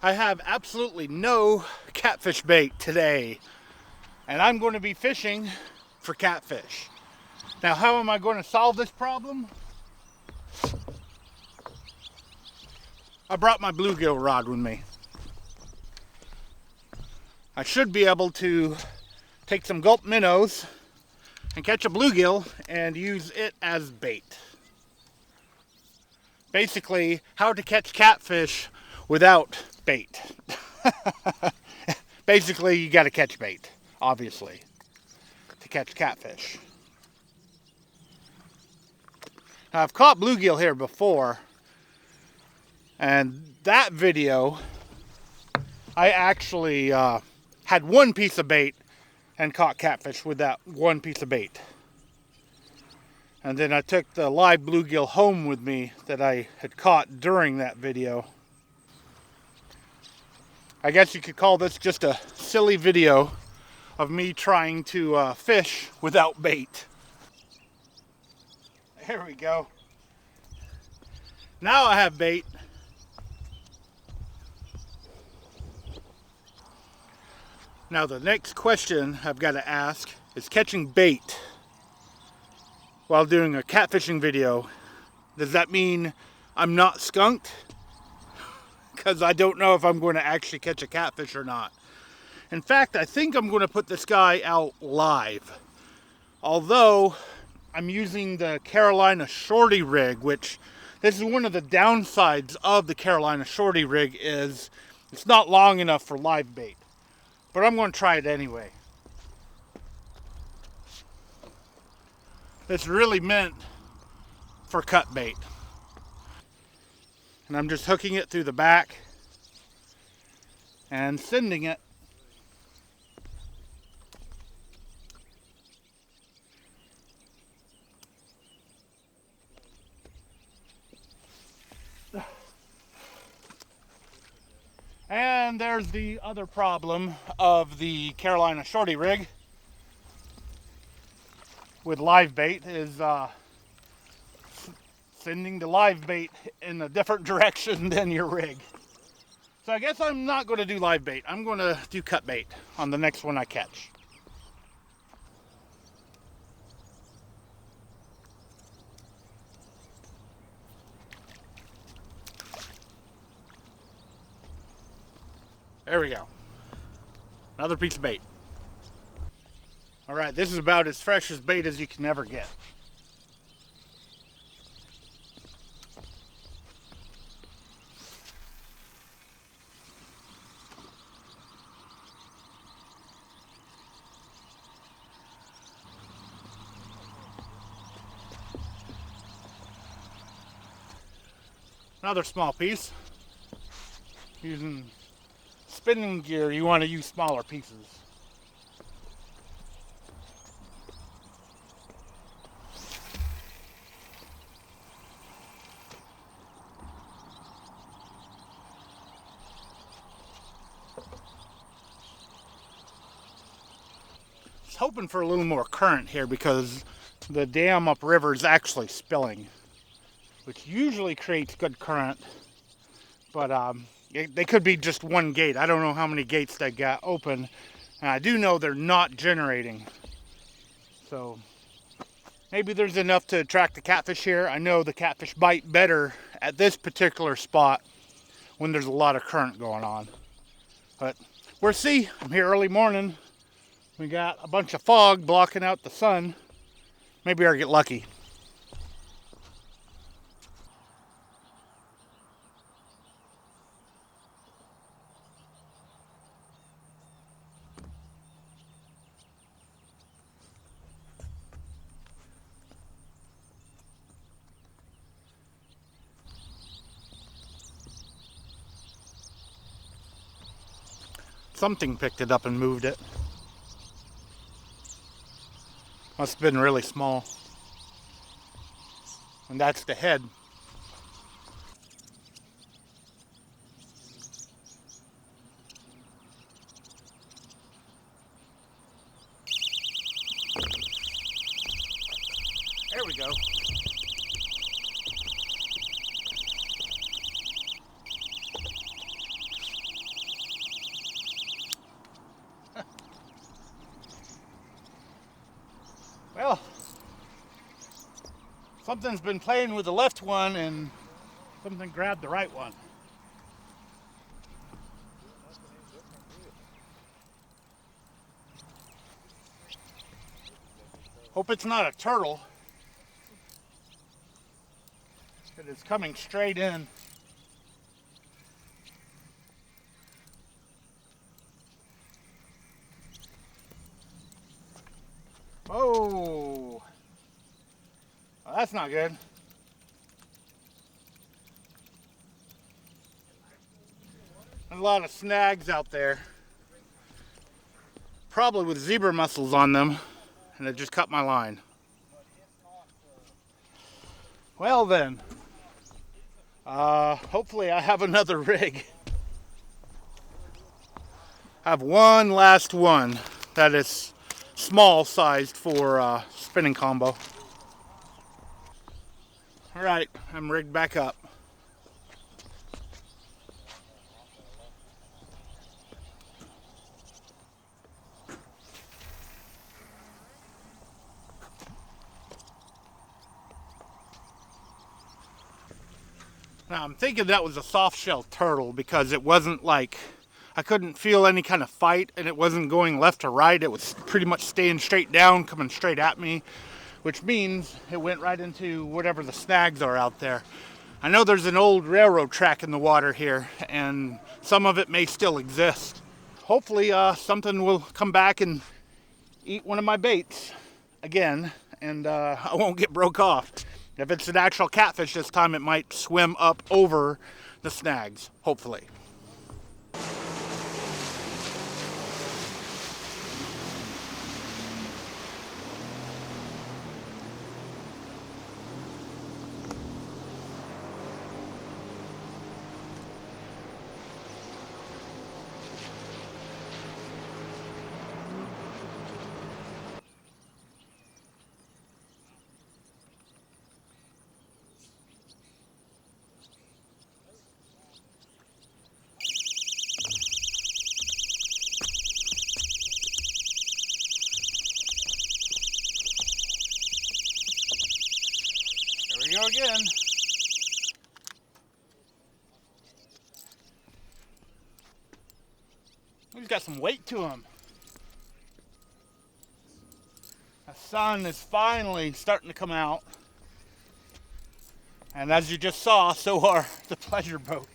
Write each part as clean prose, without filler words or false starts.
I have absolutely no catfish bait today, and I'm going to be fishing for catfish. Now, how am I going to solve this problem? I brought my bluegill rod with me. I should be able to take some gulp minnows and catch a bluegill and use it as bait. Basically, how to catch catfish without bait. Basically, you got to catch bait, obviously, to catch catfish. Now, I've caught bluegill here before, and that video, I actually had one piece of bait and caught catfish with that one piece of bait. And then I took the live bluegill home with me that I had caught during that video. I guess you could call this just a silly video of me trying to fish without bait. There we go. Now I have bait. Now the next question I've got to ask is catching bait while doing a catfishing video. Does that mean I'm not skunked? Because I don't know if I'm going to actually catch a catfish or not. In fact, I think I'm going to put this guy out live. Although I'm using the Carolina Shorty rig, which this is one of the downsides of the Carolina Shorty rig is it's not long enough for live bait. But I'm going to try it anyway. It's really meant for cut bait. And I'm just hooking it through the back and sending it. And there's the other problem of the Carolina Shorty rig with live bait is sending the live bait in a different direction than your rig. So I guess I'm not going to do live bait. I'm going to do cut bait on the next one I catch. There we go. Another piece of bait. All right, this is about as fresh as bait as you can ever get. Another small piece. Using spinning gear, you want to use smaller pieces. I was hoping for a little more current here because the dam upriver is actually spilling, which usually creates good current, but they could be just one gate. I don't know how many gates they got open, and I do know they're not generating. So maybe there's enough to attract the catfish here. I know the catfish bite better at this particular spot when there's a lot of current going on. But we'll see. I'm here early morning. We got a bunch of fog blocking out the sun. Maybe I'll get lucky. Something picked it up and moved it. Must have been really small. And that's the head. There we go. Well, something's been playing with the left one and something grabbed the right one. Hope it's not a turtle. It is coming straight in. Oh, well, that's not good. There's a lot of snags out there, probably with zebra mussels on them, and it just cut my line. Well then, hopefully I have another rig. I have one last one that is small sized for spinning combo. All right, I'm rigged back up. Now I'm thinking that was a soft shell turtle because it wasn't like, I couldn't feel any kind of fight and it wasn't going left or right. It was pretty much staying straight down, coming straight at me, which means it went right into whatever the snags are out there. I know there's an old railroad track in the water here and some of it may still exist. Hopefully something will come back and eat one of my baits again and I won't get broke off. If it's an actual catfish this time, it might swim up over the snags, hopefully. Here we go again. He's got some weight to him. The sun is finally starting to come out. And as you just saw, so are the pleasure boats.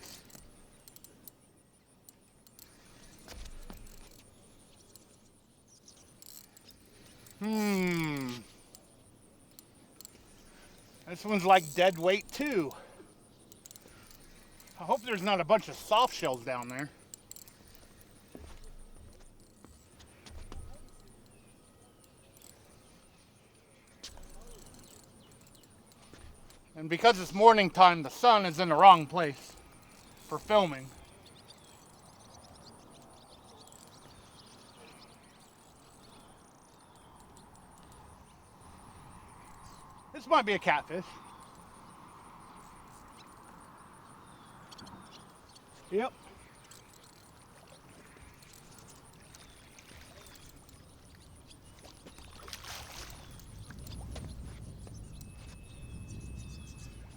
This one's like dead weight too. I hope there's not a bunch of soft shells down there. And because it's morning time, the sun is in the wrong place for filming. This might be a catfish. Yep.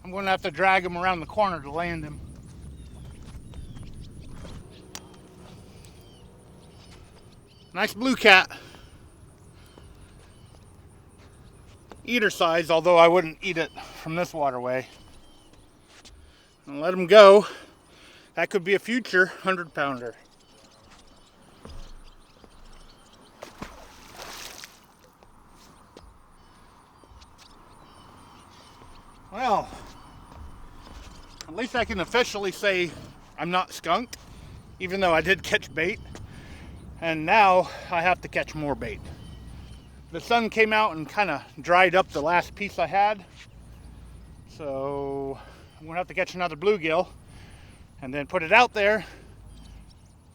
I'm going to have to drag him around the corner to land him. Nice blue cat. Eater size, although I wouldn't eat it from this waterway. And let him go. That could be a future 100-pounder. Well, at least I can officially say I'm not skunked, even though I did catch bait. And now I have to catch more bait. The sun came out and kind of dried up the last piece I had. So I'm gonna have to catch another bluegill and then put it out there.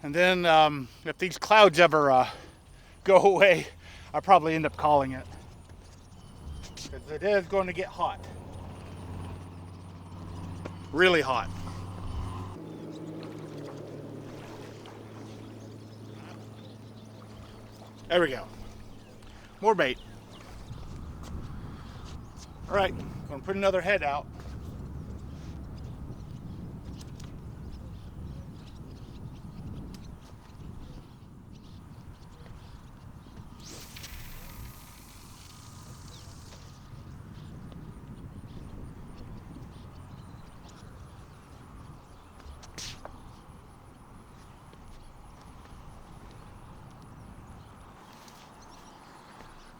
And then if these clouds ever go away, I'll probably end up calling it. Because it is going to get hot. Really hot. There we go. More bait. Alright, gonna put another head out.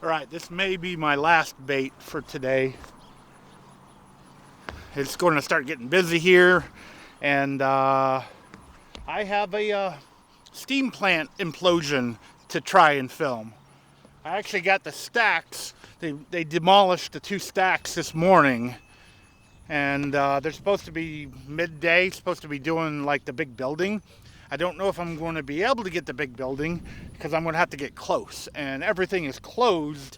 Alright, this may be my last bait for today. It's going to start getting busy here, and I have a steam plant implosion to try and film. I actually got the stacks. They demolished the 2 stacks this morning, and they're supposed to be midday, supposed to be doing like the big building. I don't know if I'm going to be able to get the big building because I'm going to have to get close, and everything is closed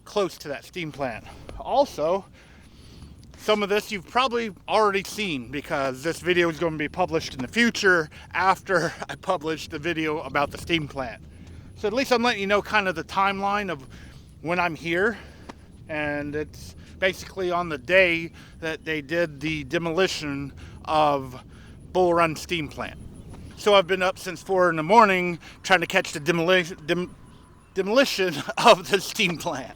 close to that steam plant. Also, some of this you've probably already seen because this video is going to be published in the future after I publish the video about the steam plant. So at least I'm letting you know kind of the timeline of when I'm here, and it's basically on the day that they did the demolition of Bull Run steam plant. So I've been up since 4 in the morning trying to catch the demolition of the steam plant.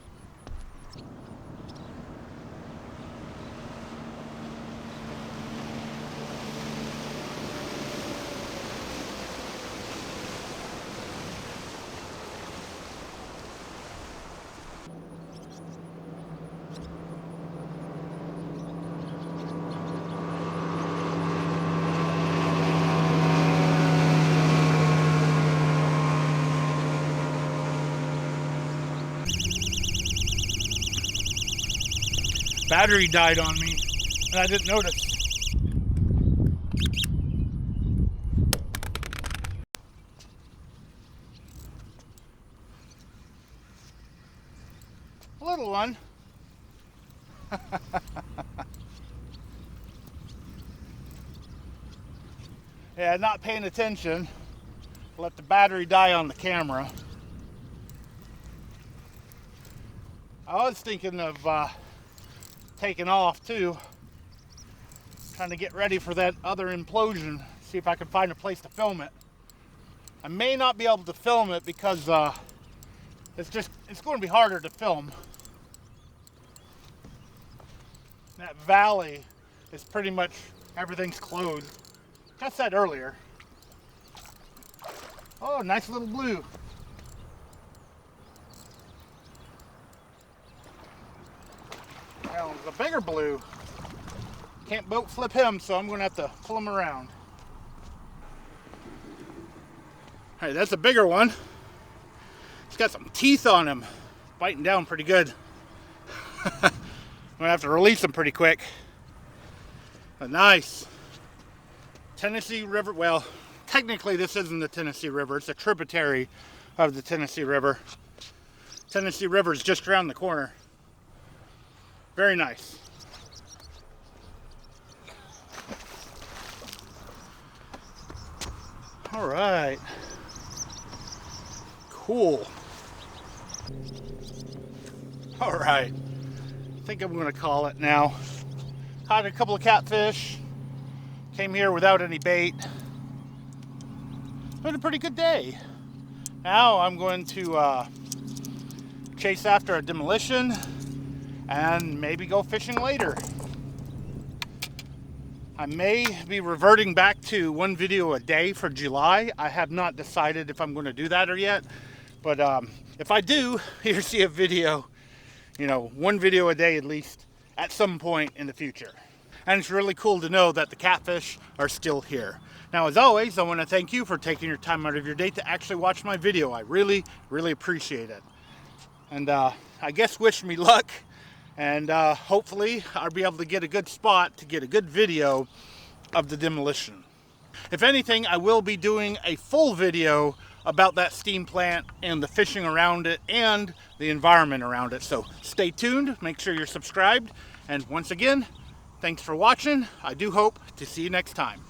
Battery died on me, and I didn't notice. A little one. Yeah, not paying attention. Let the battery die on the camera. I was thinking of taking off too, trying to get ready for that other implosion, see if I can find a place to film it. I may not be able to film it because it's going to be harder to film. That valley is pretty much, everything's closed. Like I said earlier. Oh, nice little blue. Well, the bigger blue. Can't boat flip him, so I'm going to have to pull him around. Hey, that's a bigger one. He's got some teeth on him. Biting down pretty good. I'm going to have to release him pretty quick. But nice. Tennessee River. Well, technically this isn't the Tennessee River. It's a tributary of the Tennessee River. Tennessee River is just around the corner. Very nice. All right. Cool. All right. I think I'm going to call it now. Caught a couple of catfish. Came here without any bait. Been a pretty good day. Now I'm going to chase after a demolition and maybe go fishing later. I may be reverting back to 1 video a day for July. I have not decided if I'm going to do that or yet, but if I do, you'll see a video, 1 video a day at least at some point in the future. And it's really cool to know that the catfish are still here. Now, as always, I want to thank you for taking your time out of your day to actually watch my video. I really, really appreciate it. And I guess wish me luck. And hopefully I'll be able to get a good spot to get a good video of the demolition. If anything, I will be doing a full video about that steam plant and the fishing around it and the environment around it. So stay tuned, make sure you're subscribed. And once again, thanks for watching. I do hope to see you next time.